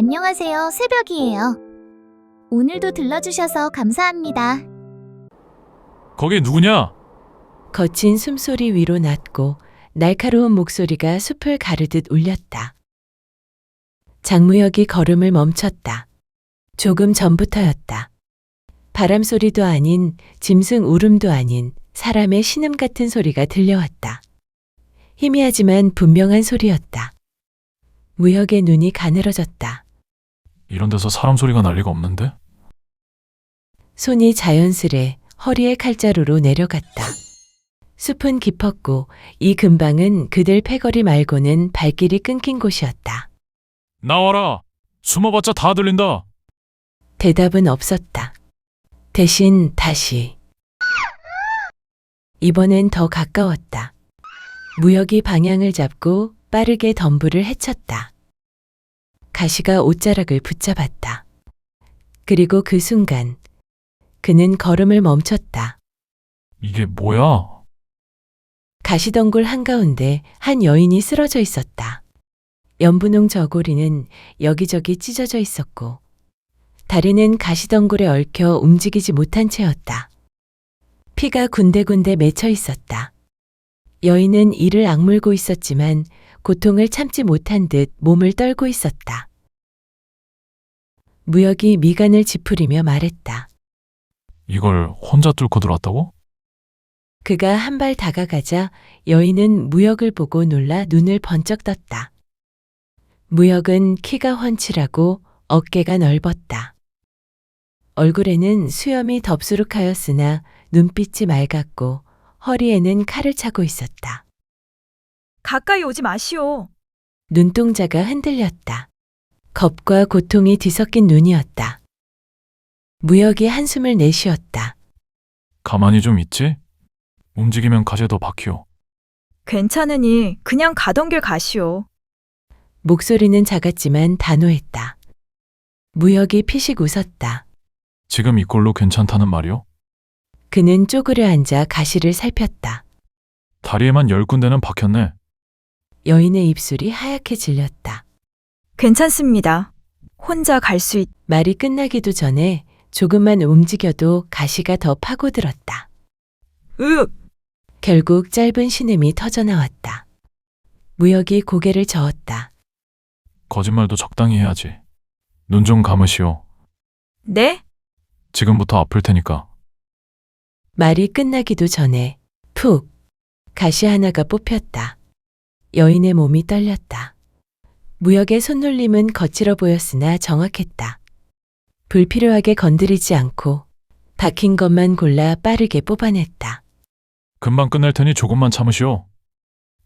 안녕하세요. 새벽이에요. 오늘도 들러주셔서 감사합니다. 거기 누구냐? 거친 숨소리 위로 낮고 날카로운 목소리가 숲을 가르듯 울렸다. 장무혁이 걸음을 멈췄다. 조금 전부터였다. 바람 소리도 아닌 짐승 울음도 아닌 사람의 신음 같은 소리가 들려왔다. 희미하지만 분명한 소리였다. 무혁의 눈이 가늘어졌다. 이런 데서 사람 소리가 날 리가 없는데? 손이 자연스레 허리의 칼자루로 내려갔다. 숲은 깊었고 이 근방은 그들 패거리 말고는 발길이 끊긴 곳이었다. 나와라! 숨어봤자 다 들린다! 대답은 없었다. 대신 다시. 이번엔 더 가까웠다. 무혁이 방향을 잡고 빠르게 덤불을 헤쳤다. 가시가 옷자락을 붙잡았다. 그리고 그 순간 그는 걸음을 멈췄다. 이게 뭐야? 가시덩굴 한가운데 한 여인이 쓰러져 있었다. 연분홍 저고리는 여기저기 찢어져 있었고 다리는 가시덩굴에 얽혀 움직이지 못한 채였다. 피가 군데군데 맺혀 있었다. 여인은 이를 악물고 있었지만 고통을 참지 못한 듯 몸을 떨고 있었다. 무혁이 미간을 찌푸리며 말했다. 이걸 혼자 뚫고 들어왔다고? 그가 한 발 다가가자 여인은 무혁을 보고 놀라 눈을 번쩍 떴다. 무혁은 키가 훤칠하고 어깨가 넓었다. 얼굴에는 수염이 덥수룩하였으나 눈빛이 맑았고 허리에는 칼을 차고 있었다. 가까이 오지 마시오. 눈동자가 흔들렸다. 겁과 고통이 뒤섞인 눈이었다. 무혁이 한숨을 내쉬었다. 가만히 좀 있지? 움직이면 가시에 더 박히오. 괜찮으니 그냥 가던 길 가시오. 목소리는 작았지만 단호했다. 무혁이 피식 웃었다. 지금 이 꼴로 괜찮다는 말이오? 그는 쪼그려 앉아 가시를 살폈다. 다리에만 10군데는 박혔네. 여인의 입술이 하얗게 질렸다. 괜찮습니다. 혼자 갈 수 있... 말이 끝나기도 전에 조금만 움직여도 가시가 더 파고들었다. 으! 결국 짧은 신음이 터져나왔다. 무혁이 고개를 저었다. 거짓말도 적당히 해야지. 눈 좀 감으시오. 네? 지금부터 아플 테니까. 말이 끝나기도 전에 푹 가시 하나가 뽑혔다. 여인의 몸이 떨렸다. 무혁의 손놀림은 거칠어 보였으나 정확했다. 불필요하게 건드리지 않고 박힌 것만 골라 빠르게 뽑아냈다. 금방 끝날 테니 조금만 참으시오.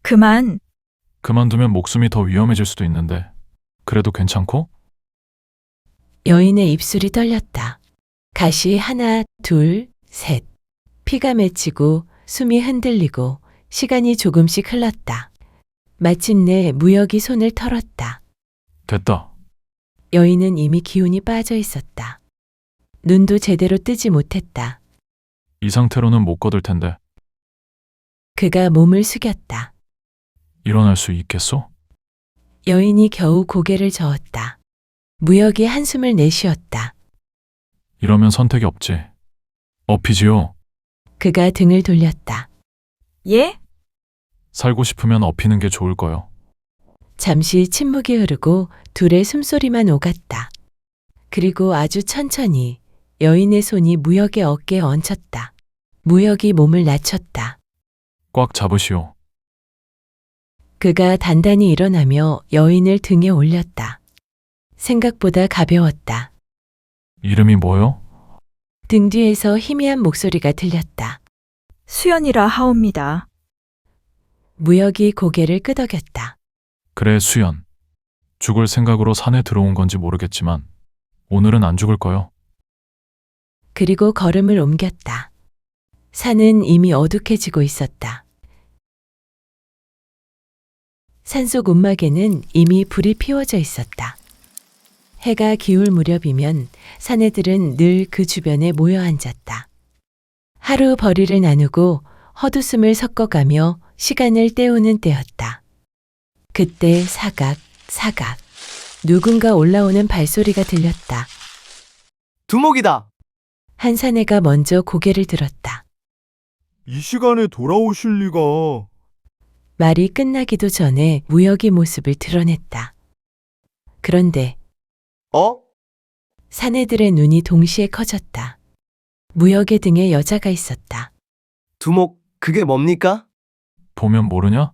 그만. 그만두면 목숨이 더 위험해질 수도 있는데. 그래도 괜찮고? 여인의 입술이 떨렸다. 가시 하나, 둘, 셋. 피가 맺히고 숨이 흔들리고 시간이 조금씩 흘렀다. 마침내 무혁이 손을 털었다. 됐다. 여인은 이미 기운이 빠져 있었다. 눈도 제대로 뜨지 못했다. 이 상태로는 못 거들 텐데. 그가 몸을 숙였다. 일어날 수 있겠소? 여인이 겨우 고개를 저었다. 무혁이 한숨을 내쉬었다. 이러면 선택이 없지. 업히지요. 그가 등을 돌렸다. 예? 살고 싶으면 업히는 게 좋을 거요. 잠시 침묵이 흐르고 둘의 숨소리만 오갔다. 그리고 아주 천천히 여인의 손이 무혁의 어깨에 얹혔다. 무혁이 몸을 낮췄다. 꽉 잡으시오. 그가 단단히 일어나며 여인을 등에 올렸다. 생각보다 가벼웠다. 이름이 뭐요? 등 뒤에서 희미한 목소리가 들렸다. 수연이라 하옵니다. 무혁이 고개를 끄덕였다. 그래, 수연. 죽을 생각으로 산에 들어온 건지 모르겠지만 오늘은 안 죽을 거요. 그리고 걸음을 옮겼다. 산은 이미 어둑해지고 있었다. 산속 움막에는 이미 불이 피워져 있었다. 해가 기울 무렵이면 사내들은 늘 그 주변에 모여 앉았다. 하루 벌이를 나누고 헛웃음을 섞어가며 시간을 때우는 때였다. 그때 사각, 누군가 올라오는 발소리가 들렸다. 두목이다. 한 사내가 먼저 고개를 들었다. 이 시간에 돌아오실 리가. 말이 끝나기도 전에 무역의 모습을 드러냈다. 그런데 어? 사내들의 눈이 동시에 커졌다. 무역의 등에 여자가 있었다. 두목, 그게 뭡니까? 보면 모르냐?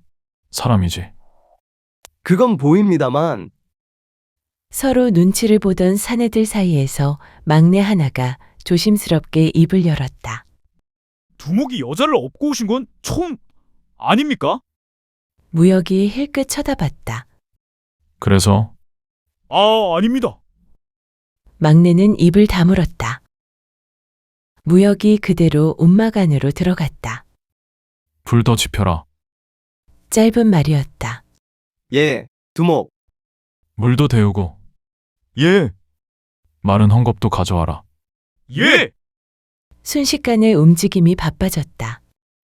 사람이지. 그건 보입니다만. 서로 눈치를 보던 사내들 사이에서 막내 하나가 조심스럽게 입을 열었다. 두목이 여자를 업고 오신 건 처음 아닙니까? 무역이 힐끗 쳐다봤다. 그래서 아닙니다. 막내는 입을 다물었다. 무역이 그대로 움막 안으로 들어갔다. 불 더 지펴라. 짧은 말이었다. 예, 두목. 물도 데우고 예, 마른 헝겊도 가져와라. 예. 순식간에 움직임이 바빠졌다.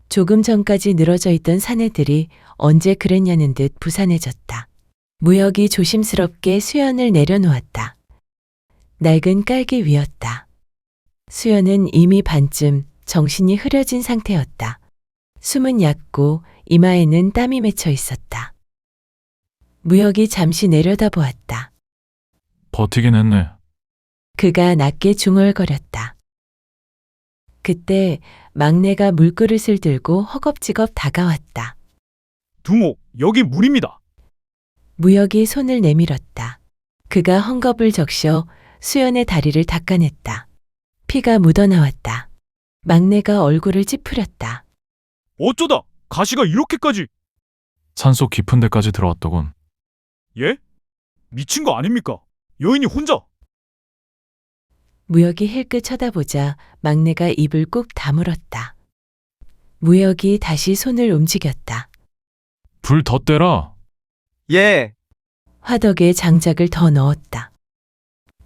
조금 전까지 늘어져 있던 사내들이 언제 그랬냐는 듯 부산해졌다. 무역이 조심스럽게 수연을 내려놓았다. 낡은 깔기 위였다. 수연은 이미 반쯤 정신이 흐려진 상태였다. 숨은 얕고 이마에는 땀이 맺혀 있었다. 무역이 잠시 내려다보았다. 버티긴 했네. 그가 낮게 중얼거렸다. 그때 막내가 물그릇을 들고 허겁지겁 다가왔다. 두목, 여기 물입니다. 무역이 손을 내밀었다. 그가 헝겊을 적셔 수연의 다리를 닦아냈다. 피가 묻어나왔다. 막내가 얼굴을 찌푸렸다. 어쩌다 가시가 이렇게까지. 산속 깊은 데까지 들어왔더군. 예? 미친 거 아닙니까? 여인이 혼자. 무역이 힐끗 쳐다보자 막내가 입을 꾹 다물었다. 무역이 다시 손을 움직였다. 불 더 떼라. 예, 화덕에 장작을 더 넣었다.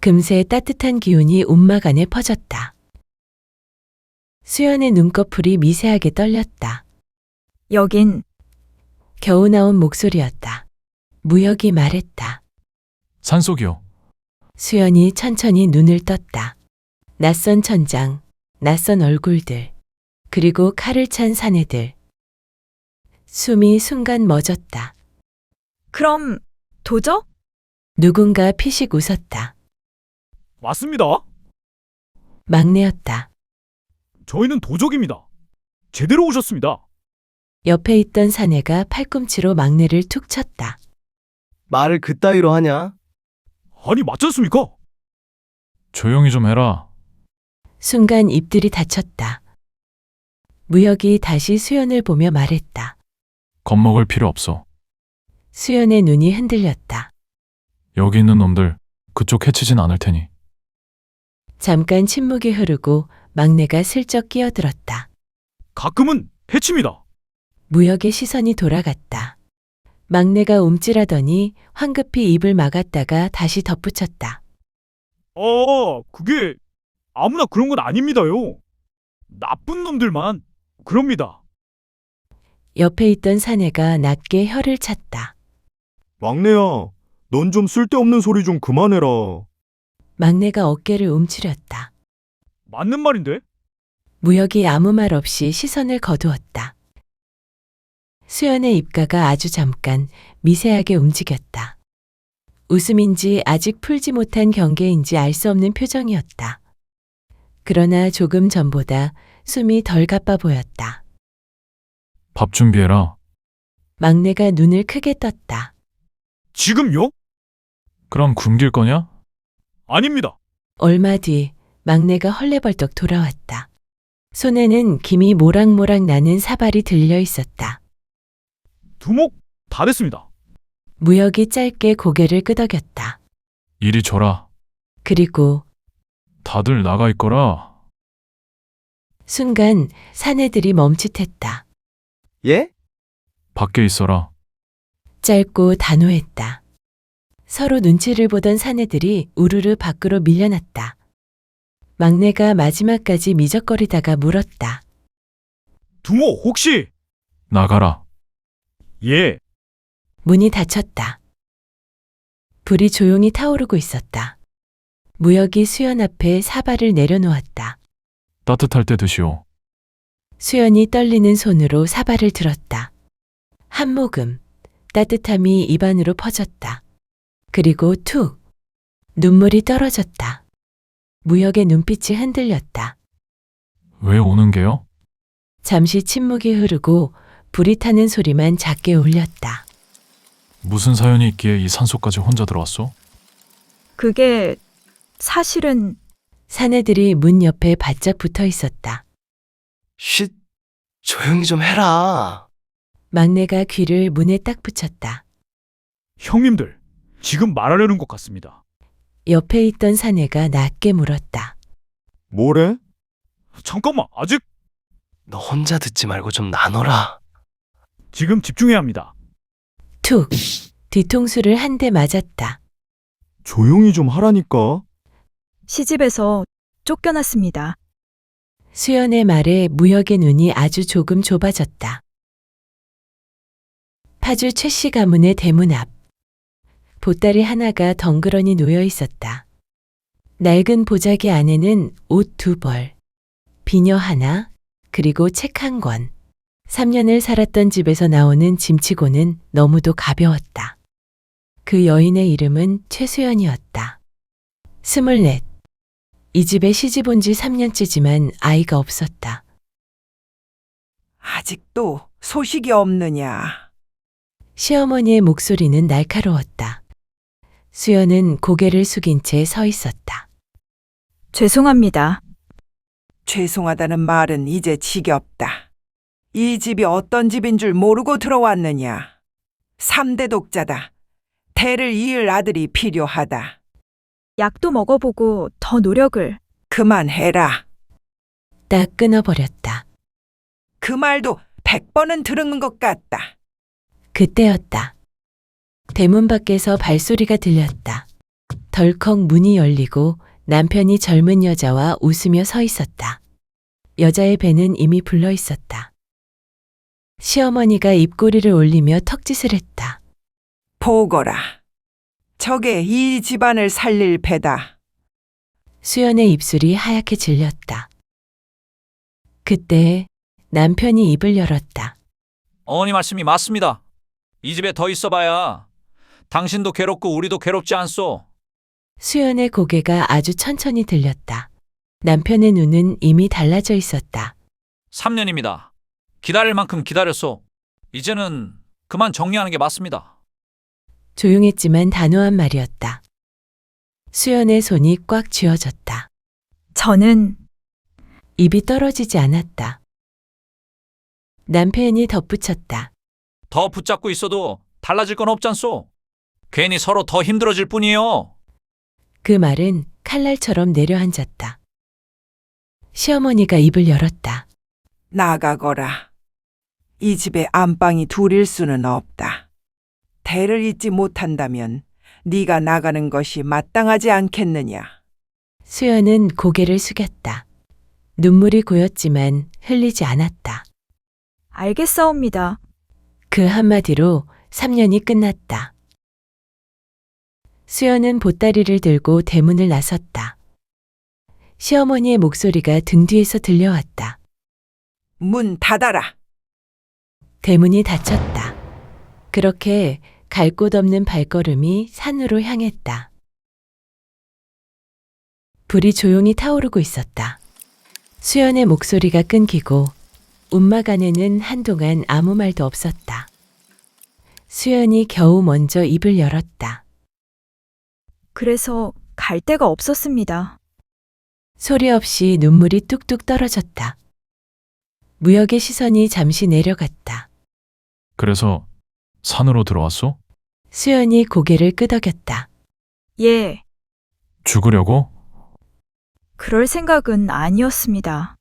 금세 따뜻한 기운이 움막 안에 퍼졌다. 수연의 눈꺼풀이 미세하게 떨렸다. 여긴 겨우 나온 목소리였다. 무역이 말했다. 산속이요. 수연이 천천히 눈을 떴다. 낯선 천장, 낯선 얼굴들, 그리고 칼을 찬 사내들. 숨이 순간 멎었다. 그럼 도적? 누군가 피식 웃었다. 맞습니다. 막내였다. 저희는 도적입니다. 제대로 오셨습니다. 옆에 있던 사내가 팔꿈치로 막내를 툭 쳤다. 말을 그따위로 하냐? 아니, 맞지 않습니까? 조용히 좀 해라. 순간 입들이 닫혔다. 무역이 다시 수연을 보며 말했다. 겁먹을 필요 없어. 수연의 눈이 흔들렸다. 여기 있는 놈들 그쪽 해치진 않을 테니. 잠깐 침묵이 흐르고 막내가 슬쩍 끼어들었다. 가끔은 해칩니다. 무역의 시선이 돌아갔다. 막내가 움찔하더니 황급히 입을 막았다가 다시 덧붙였다. 그게 아무나 그런 건 아닙니다요. 나쁜 놈들만 그럽니다. 옆에 있던 사내가 낮게 혀를 찼다. 막내야, 넌 좀 쓸데없는 소리 좀 그만해라. 막내가 어깨를 움츠렸다. 맞는 말인데? 무역이 아무 말 없이 시선을 거두었다. 수연의 입가가 아주 잠깐 미세하게 움직였다. 웃음인지 아직 풀지 못한 경계인지 알 수 없는 표정이었다. 그러나 조금 전보다 숨이 덜 가빠 보였다. 밥 준비해라. 막내가 눈을 크게 떴다. 지금요? 그럼 굶길 거냐? 아닙니다. 얼마 뒤 막내가 헐레벌떡 돌아왔다. 손에는 김이 모락모락 나는 사발이 들려 있었다. 두목 다 됐습니다. 무역이 짧게 고개를 끄덕였다. 이리 줘라. 그리고 다들 나가 있거라. 순간 사내들이 멈칫했다. 예? 밖에 있어라. 짧고 단호했다. 서로 눈치를 보던 사내들이 우르르 밖으로 밀려났다. 막내가 마지막까지 미적거리다가 물었다. 두목 혹시? 나가라. 예. 문이 닫혔다. 불이 조용히 타오르고 있었다. 무역이 수연 앞에 사발을 내려놓았다. 따뜻할 때 드시오. 수연이 떨리는 손으로 사발을 들었다. 한 모금, 따뜻함이 입안으로 퍼졌다. 그리고 툭, 눈물이 떨어졌다. 무역의 눈빛이 흔들렸다. 왜 오는 게요? 잠시 침묵이 흐르고 불이 타는 소리만 작게 울렸다. 무슨 사연이 있기에 이 산소까지 혼자 들어왔소? 그게 사실은 사내들이 문 옆에 바짝 붙어 있었다. 쉿, 조용히 좀 해라. 막내가 귀를 문에 딱 붙였다. 형님들, 지금 말하려는 것 같습니다. 옆에 있던 사내가 낮게 물었다. 뭐래? 잠깐만, 아직 너 혼자 듣지 말고 좀 나눠라. 지금 집중해야 합니다. 툭! 뒤통수를 한 대 맞았다. 조용히 좀 하라니까. 시집에서 쫓겨났습니다. 수연의 말에 무역의 눈이 아주 조금 좁아졌다. 파주 최씨 가문의 대문 앞. 보따리 하나가 덩그러니 놓여 있었다. 낡은 보자기 안에는 옷 2벌, 비녀 하나, 그리고 책 한 권. 3년을 살았던 집에서 나오는 짐치고는 너무도 가벼웠다. 그 여인의 이름은 최수연이었다. 24. 이 집에 시집 온 지 3년째지만 아이가 없었다. 아직도 소식이 없느냐? 시어머니의 목소리는 날카로웠다. 수연은 고개를 숙인 채 서 있었다. 죄송합니다. 죄송하다는 말은 이제 지겹다. 이 집이 어떤 집인 줄 모르고 들어왔느냐? 3대 독자다. 대를 이을 아들이 필요하다. 약도 먹어보고 더 노력을. 그만해라. 딱 끊어버렸다. 그 말도 100번은 들은 것 같다. 그때였다. 대문 밖에서 발소리가 들렸다. 덜컥 문이 열리고 남편이 젊은 여자와 웃으며 서 있었다. 여자의 배는 이미 불러 있었다. 시어머니가 입꼬리를 올리며 턱짓을 했다. 보거라. 저게 이 집안을 살릴 배다. 수연의 입술이 하얗게 질렸다. 그때 남편이 입을 열었다. 어머니 말씀이 맞습니다. 이 집에 더 있어봐야 당신도 괴롭고 우리도 괴롭지 않소. 수연의 고개가 아주 천천히 들렸다. 남편의 눈은 이미 달라져 있었다. 3년입니다. 기다릴 만큼 기다렸소. 이제는 그만 정리하는 게 맞습니다. 조용했지만 단호한 말이었다. 수연의 손이 꽉 쥐어졌다. 저는 입이 떨어지지 않았다. 남편이 덧붙였다. 더 붙잡고 있어도 달라질 건 없잖소. 괜히 서로 더 힘들어질 뿐이에요. 그 말은 칼날처럼 내려앉았다. 시어머니가 입을 열었다. 나가거라. 이 집에 안방이 둘일 수는 없다. 대를 잇지 못한다면 네가 나가는 것이 마땅하지 않겠느냐. 수연은 고개를 숙였다. 눈물이 고였지만 흘리지 않았다. 알겠사옵니다. 그 한마디로 3년이 끝났다. 수연은 보따리를 들고 대문을 나섰다. 시어머니의 목소리가 등 뒤에서 들려왔다. 문 닫아라. 대문이 닫혔다. 그렇게 갈 곳 없는 발걸음이 산으로 향했다. 불이 조용히 타오르고 있었다. 수연의 목소리가 끊기고 움막 안에는 한동안 아무 말도 없었다. 수연이 겨우 먼저 입을 열었다. 그래서 갈 데가 없었습니다. 소리 없이 눈물이 뚝뚝 떨어졌다. 무역의 시선이 잠시 내려갔다. 그래서 산으로 들어왔소? 수연이 고개를 끄덕였다. 예, 죽으려고? 그럴 생각은 아니었습니다.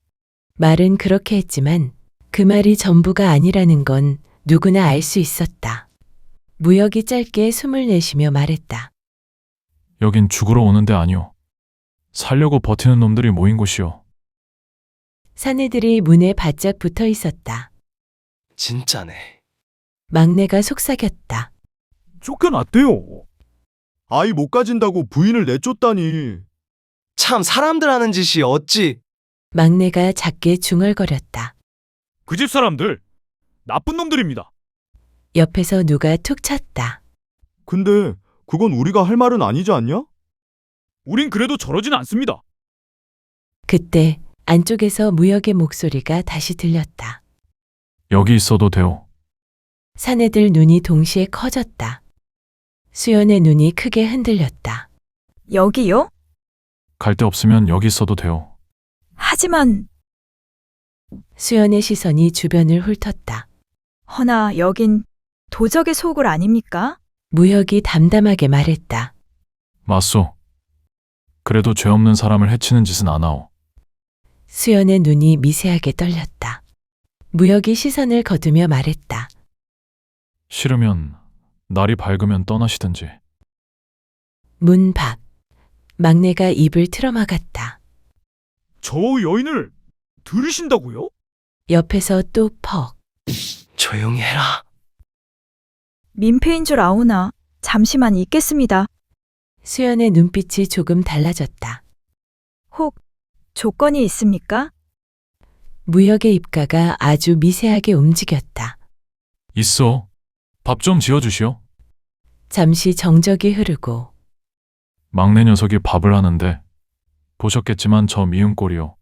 말은 그렇게 했지만 그 말이 전부가 아니라는 건 누구나 알 수 있었다. 무역이 짧게 숨을 내쉬며 말했다. 여긴 죽으러 오는 데 아니오. 살려고 버티는 놈들이 모인 곳이오. 사내들이 문에 바짝 붙어 있었다. 진짜네. 막내가 속삭였다. 쫓겨났대요. 아이 못 가진다고 부인을 내쫓다니. 참 사람들 하는 짓이 어찌. 막내가 작게 중얼거렸다. 그 집 사람들 나쁜 놈들입니다. 옆에서 누가 툭 쳤다. 근데 그건 우리가 할 말은 아니지 않냐? 우린 그래도 저러진 않습니다. 그때 안쪽에서 무역의 목소리가 다시 들렸다. 여기 있어도 돼요. 사내들 눈이 동시에 커졌다. 수연의 눈이 크게 흔들렸다. 여기요? 갈 데 없으면 여기 있어도 돼요. 하지만 수연의 시선이 주변을 훑었다. 허나 여긴 도적의 소굴 아닙니까? 무역이 담담하게 말했다. 맞소. 그래도 죄 없는 사람을 해치는 짓은 안 하오. 수연의 눈이 미세하게 떨렸다. 무역이 시선을 거두며 말했다. 싫으면 날이 밝으면 떠나시든지. 문 밖. 막내가 입을 틀어막았다. 저 여인을 들으신다고요? 옆에서 또 퍽. 조용히 해라. 민폐인 줄 아오나 잠시만 있겠습니다. 수연의 눈빛이 조금 달라졌다. 혹 조건이 있습니까? 무역의 입가가 아주 미세하게 움직였다. 있어. 밥 좀 지어주시오. 잠시 정적이 흐르고 막내 녀석이 밥을 하는데 보셨겠지만 저 미운 꼴이요.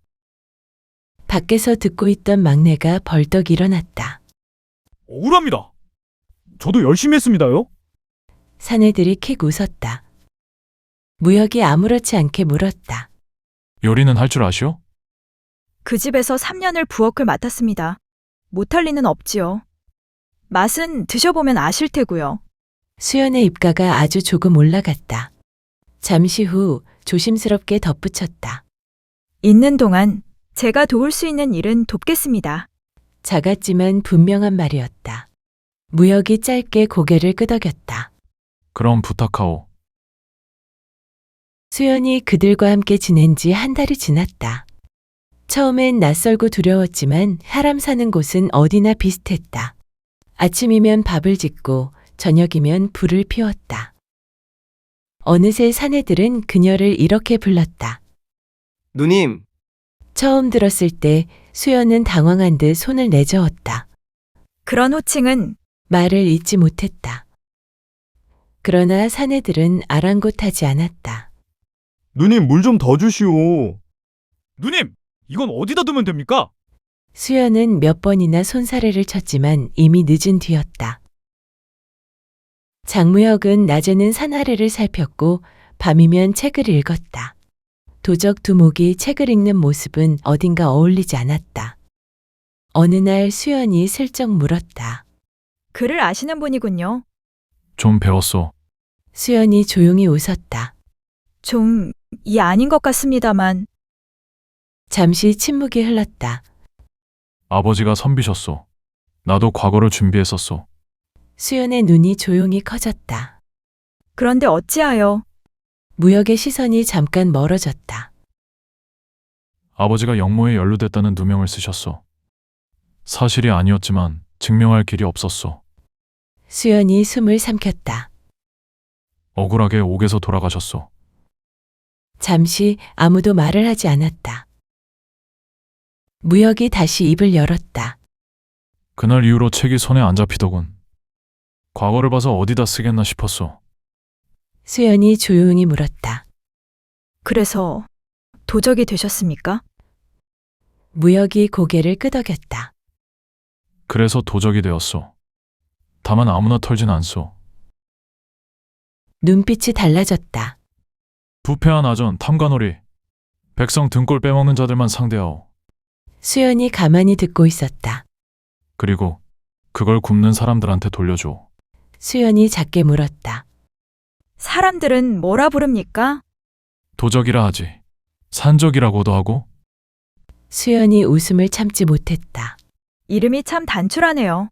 밖에서 듣고 있던 막내가 벌떡 일어났다. 억울합니다. 저도 열심히 했습니다요. 사내들이 킥 웃었다. 무역이 아무렇지 않게 물었다. 요리는 할 줄 아시오? 그 집에서 3년을 부엌을 맡았습니다. 못할 리는 없지요. 맛은 드셔보면 아실 테고요. 수연의 입가가 아주 조금 올라갔다. 잠시 후 조심스럽게 덧붙였다. 있는 동안 제가 도울 수 있는 일은 돕겠습니다. 작았지만 분명한 말이었다. 무역이 짧게 고개를 끄덕였다. 그럼 부탁하오. 수연이 그들과 함께 지낸 지 한 달이 지났다. 처음엔 낯설고 두려웠지만 사람 사는 곳은 어디나 비슷했다. 아침이면 밥을 짓고 저녁이면 불을 피웠다. 어느새 사내들은 그녀를 이렇게 불렀다. 누님, 처음 들었을 때 수연은 당황한 듯 손을 내저었다. 그런 호칭은 말을 잇지 못했다. 그러나 사내들은 아랑곳하지 않았다. 누님 물 좀 더 주시오. 누님, 이건 어디다 두면 됩니까? 수연은 몇 번이나 손사래를 쳤지만 이미 늦은 뒤였다. 장무혁은 낮에는 산 아래를 살폈고 밤이면 책을 읽었다. 도적 두목이 책을 읽는 모습은 어딘가 어울리지 않았다. 어느 날 수연이 슬쩍 물었다. 글을 아시는 분이군요. 좀 배웠소. 수연이 조용히 웃었다. 좀 이 아닌 것 같습니다만 잠시 침묵이 흘렀다. 아버지가 선비셨소. 나도 과거를 준비했었소. 수연의 눈이 조용히 커졌다. 그런데 어찌하여 무역의 시선이 잠깐 멀어졌다. 아버지가 영모에 연루됐다는 누명을 쓰셨소. 사실이 아니었지만 증명할 길이 없었소. 수연이 숨을 삼켰다. 억울하게 옥에서 돌아가셨소. 잠시 아무도 말을 하지 않았다. 무역이 다시 입을 열었다. 그날 이후로 책이 손에 안 잡히더군. 과거를 봐서 어디다 쓰겠나 싶었소. 수연이 조용히 물었다. 그래서 도적이 되셨습니까? 무역이 고개를 끄덕였다. 그래서 도적이 되었소. 다만 아무나 털진 않소. 눈빛이 달라졌다. 부패한 아전, 탐관오리, 백성 등골 빼먹는 자들만 상대하오. 수연이 가만히 듣고 있었다. 그리고 그걸 굽는 사람들한테 돌려줘. 수연이 작게 물었다. 사람들은 뭐라 부릅니까? 도적이라 하지. 산적이라고도 하고. 수연이 웃음을 참지 못했다. 이름이 참 단출하네요.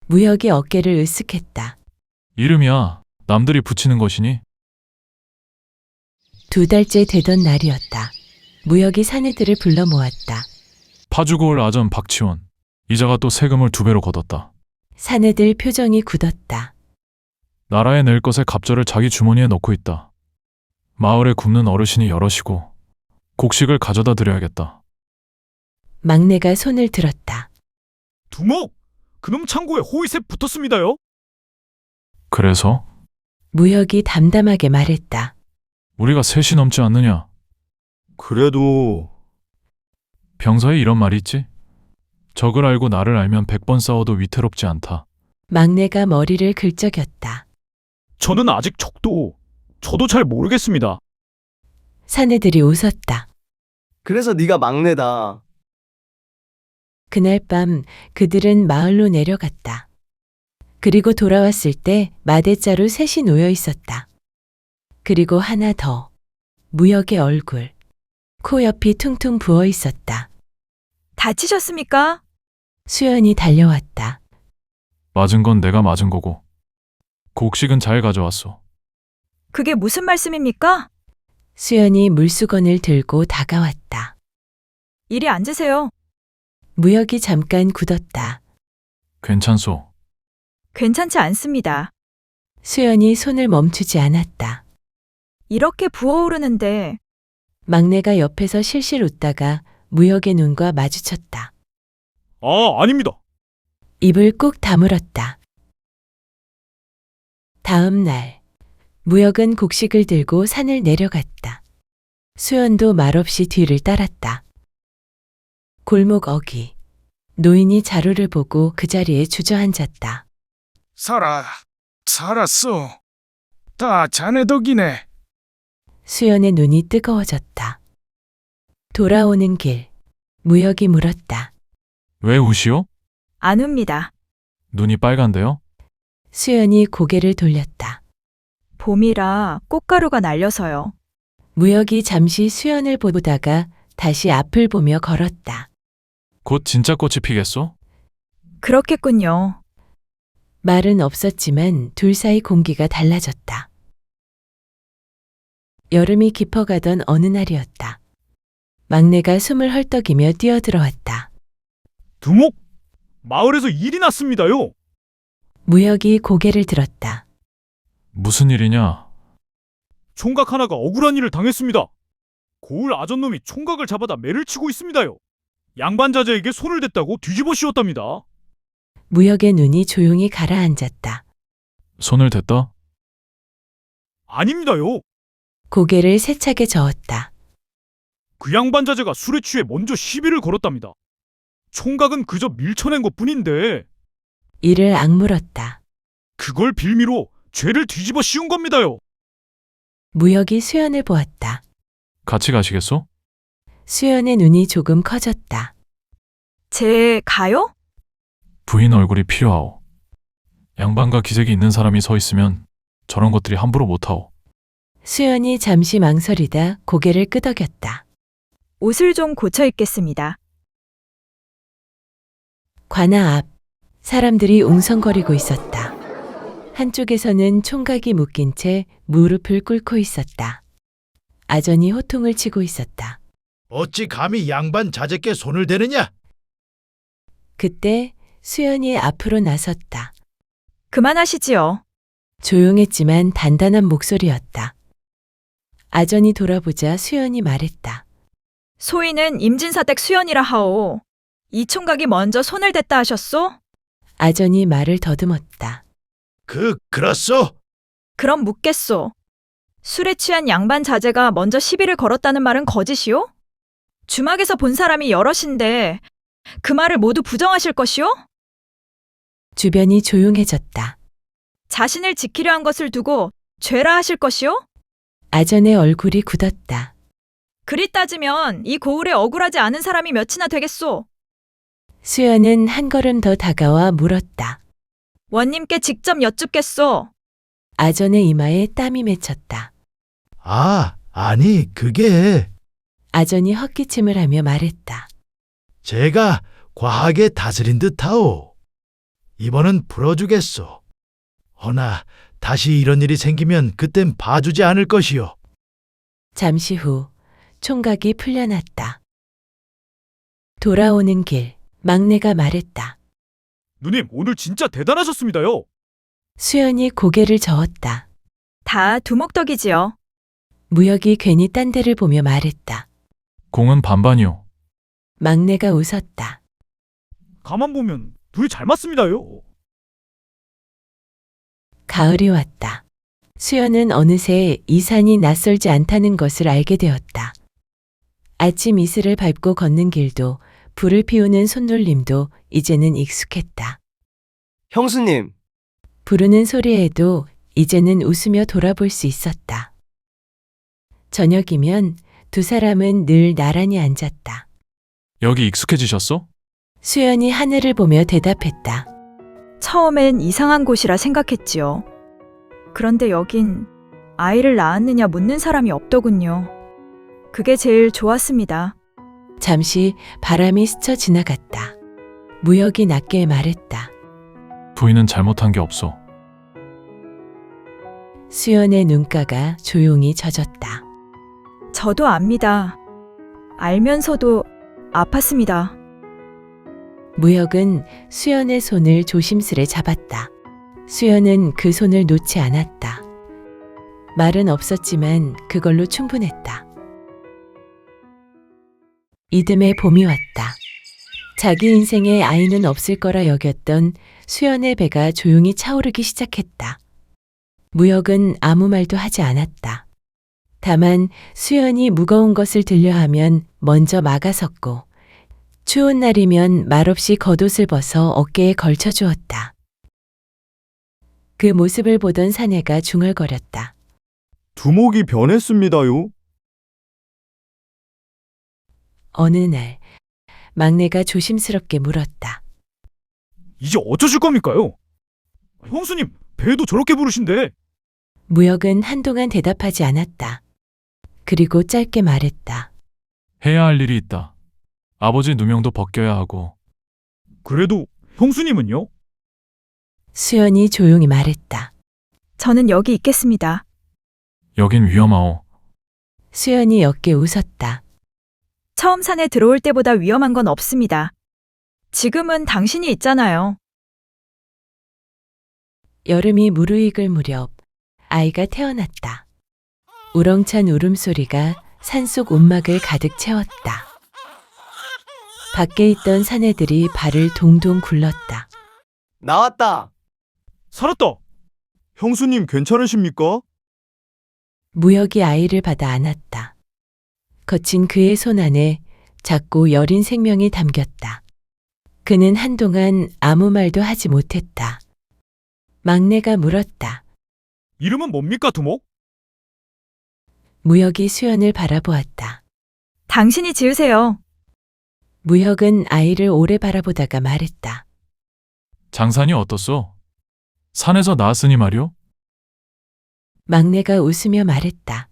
무역이 어깨를 으쓱했다. 이름이야. 남들이 붙이는 것이니. 2달째 되던 날이었다. 무역이 사내들을 불러 모았다. 파주고 올 아전 박치원. 이자가 또 세금을 2배로 걷었다. 사내들 표정이 굳었다. 나라에 낼 것의 갑절을 자기 주머니에 넣고 있다. 마을에 굶는 어르신이 여럿이고 곡식을 가져다 드려야겠다. 막내가 손을 들었다. 두목! 그놈 창고에 호위새 붙었습니다요. 그래서 무혁이 담담하게 말했다. 우리가 셋이 넘지 않느냐? 그래도 병서에 이런 말이 있지? 적을 알고 나를 알면 100번 싸워도 위태롭지 않다. 막내가 머리를 긁적였다. 저는 아직 저도 잘 모르겠습니다. 사내들이 웃었다. 그래서 네가 막내다. 그날 밤 그들은 마을로 내려갔다. 그리고 돌아왔을 때 마대자루 셋이 놓여 있었다. 그리고 하나 더. 무역의 얼굴. 코옆이 퉁퉁 부어 있었다. 다치셨습니까? 수연이 달려왔다. 맞은 건 내가 맞은 거고 곡식은 잘 가져왔어. 그게 무슨 말씀입니까? 수연이 물수건을 들고 다가왔다. 이리 앉으세요. 무역이 잠깐 굳었다. 괜찮소. 괜찮지 않습니다. 수연이 손을 멈추지 않았다. 이렇게 부어오르는데 막내가 옆에서 실실 웃다가 무역의 눈과 마주쳤다. 아닙니다. 입을 꾹 다물었다. 다음 날, 무역은 곡식을 들고 산을 내려갔다. 수연도 말없이 뒤를 따랐다. 골목 어귀. 노인이 자루를 보고 그 자리에 주저앉았다. 살았어. 다 자네 덕이네. 수연의 눈이 뜨거워졌다. 돌아오는 길, 무역이 물었다. 왜 우시오? 안 웁니다. 눈이 빨간데요? 수연이 고개를 돌렸다. 봄이라 꽃가루가 날려서요. 무역이 잠시 수연을 보다가 다시 앞을 보며 걸었다. 곧 진짜 꽃이 피겠소? 그렇겠군요. 말은 없었지만 둘 사이 공기가 달라졌다. 여름이 깊어가던 어느 날이었다. 막내가 숨을 헐떡이며 뛰어들어왔다. 두목! 마을에서 일이 났습니다요. 무역이 고개를 들었다. 무슨 일이냐? 총각 하나가 억울한 일을 당했습니다. 고을 아전놈이 총각을 잡아다 매를 치고 있습니다요. 양반자제에게 손을 댔다고 뒤집어 씌웠답니다. 무역의 눈이 조용히 가라앉았다. 손을 댔다? 아닙니다요. 고개를 세차게 저었다. 그 양반자제가 술에 취해 먼저 시비를 걸었답니다. 총각은 그저 밀쳐낸 것뿐인데 이를 악물었다. 그걸 빌미로 죄를 뒤집어 씌운 겁니다요. 무역이 수연을 보았다. 같이 가시겠소? 수연의 눈이 조금 커졌다. 제 가요? 부인 얼굴이 필요하오. 양반과 기색이 있는 사람이 서 있으면 저런 것들이 함부로 못하오. 수연이 잠시 망설이다 고개를 끄덕였다. 옷을 좀 고쳐 입겠습니다. 관아 앞 사람들이 웅성거리고 있었다. 한쪽에서는 총각이 묶인 채 무릎을 꿇고 있었다. 아전이 호통을 치고 있었다. 어찌 감히 양반 자제께 손을 대느냐? 그때 수연이 앞으로 나섰다. 그만하시지요. 조용했지만 단단한 목소리였다. 아전이 돌아보자 수연이 말했다. 소인은 임진사댁 수연이라 하오. 이 총각이 먼저 손을 댔다 하셨소? 아전이 말을 더듬었다. 그렇소? 그럼 묻겠소. 술에 취한 양반 자제가 먼저 시비를 걸었다는 말은 거짓이오? 주막에서 본 사람이 여럿인데 그 말을 모두 부정하실 것이오? 주변이 조용해졌다. 자신을 지키려 한 것을 두고 죄라 하실 것이오? 아전의 얼굴이 굳었다. 그리 따지면 이 고을에 억울하지 않은 사람이 몇이나 되겠소? 수연은 한 걸음 더 다가와 물었다. 원님께 직접 여쭙겠소. 아전의 이마에 땀이 맺혔다. 아니 그게 아전이 헛기침을 하며 말했다. 제가 과하게 다스린 듯하오. 이번은 풀어주겠소. 허나 다시 이런 일이 생기면 그땐 봐주지 않을 것이오. 잠시 후 총각이 풀려났다. 돌아오는 길 막내가 말했다. 누님, 오늘 진짜 대단하셨습니다요. 수연이 고개를 저었다. 다 두목덕이지요. 무혁이 괜히 딴 데를 보며 말했다. 공은 반반이요. 막내가 웃었다. 가만 보면 둘이 잘 맞습니다요. 가을이 왔다. 수연은 어느새 이 산이 낯설지 않다는 것을 알게 되었다. 아침 이슬을 밟고 걷는 길도 불을 피우는 손놀림도 이제는 익숙했다. 형수님, 부르는 소리에도 이제는 웃으며 돌아볼 수 있었다. 저녁이면 두 사람은 늘 나란히 앉았다. 여기 익숙해지셨어? 수연이 하늘을 보며 대답했다. 처음엔 이상한 곳이라 생각했지요. 그런데 여긴 아이를 낳았느냐 묻는 사람이 없더군요. 그게 제일 좋았습니다. 잠시 바람이 스쳐 지나갔다. 무혁이 낮게 말했다. 부인은 잘못한 게 없어. 수연의 눈가가 조용히 젖었다. 저도 압니다. 알면서도 아팠습니다. 무혁은 수연의 손을 조심스레 잡았다. 수연은 그 손을 놓지 않았다. 말은 없었지만 그걸로 충분했다. 이듬해 봄이 왔다. 자기 인생에 아이는 없을 거라 여겼던 수연의 배가 조용히 차오르기 시작했다. 무혁은 아무 말도 하지 않았다. 다만 수연이 무거운 것을 들려하면 먼저 막아섰고 추운 날이면 말없이 겉옷을 벗어 어깨에 걸쳐 주었다. 그 모습을 보던 사내가 중얼거렸다. 두목이 변했습니다요. 어느 날 막내가 조심스럽게 물었다. 이제 어쩌실 겁니까요? 형수님, 배도 저렇게 부르신데. 무혁은 한동안 대답하지 않았다. 그리고 짧게 말했다. 해야 할 일이 있다. 아버지 누명도 벗겨야 하고. 그래도 형수님은요? 수연이 조용히 말했다. 저는 여기 있겠습니다. 여긴 위험하오. 수연이 옅게 웃었다. 처음 산에 들어올 때보다 위험한 건 없습니다. 지금은 당신이 있잖아요. 여름이 무르익을 무렵 아이가 태어났다. 우렁찬 울음소리가 산속 움막을 가득 채웠다. 밖에 있던 사내들이 발을 동동 굴렀다. 나왔다. 살았다. 형수님 괜찮으십니까? 무혁이 아이를 받아 안았다. 거친 그의 손 안에 작고 여린 생명이 담겼다. 그는 한동안 아무 말도 하지 못했다. 막내가 물었다. 이름은 뭡니까, 두목? 무혁이 수연을 바라보았다. 당신이 지으세요. 무혁은 아이를 오래 바라보다가 말했다. 장산이 어떻소? 산에서 나았으니 말이오? 막내가 웃으며 말했다.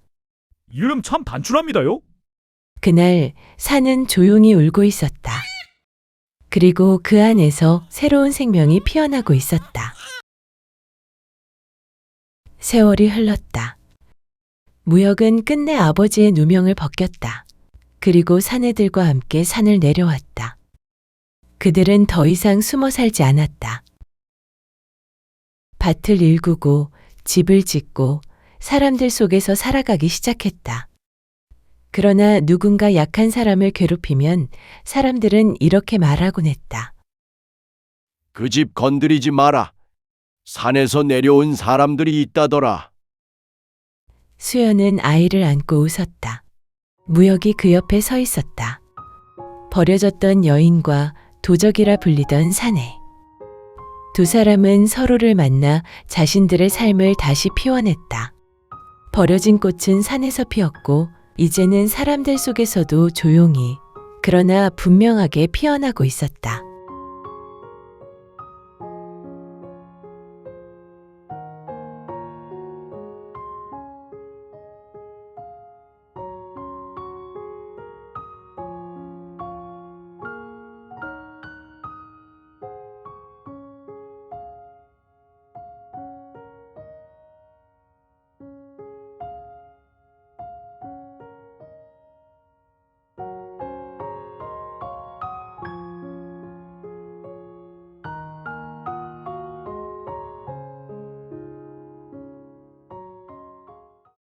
이름 참 단출합니다요. 그날 산은 조용히 울고 있었다. 그리고 그 안에서 새로운 생명이 피어나고 있었다. 세월이 흘렀다. 무혁은 끝내 아버지의 누명을 벗겼다. 그리고 사내들과 함께 산을 내려왔다. 그들은 더 이상 숨어 살지 않았다. 밭을 일구고 집을 짓고 사람들 속에서 살아가기 시작했다. 그러나 누군가 약한 사람을 괴롭히면 사람들은 이렇게 말하곤 했다. 그 집 건드리지 마라. 산에서 내려온 사람들이 있다더라. 수연은 아이를 안고 웃었다. 무혁이 그 옆에 서 있었다. 버려졌던 여인과 도적이라 불리던 사내. 두 사람은 서로를 만나 자신들의 삶을 다시 피워냈다. 버려진 꽃은 산에서 피었고 이제는 사람들 속에서도 조용히 그러나 분명하게 피어나고 있었다.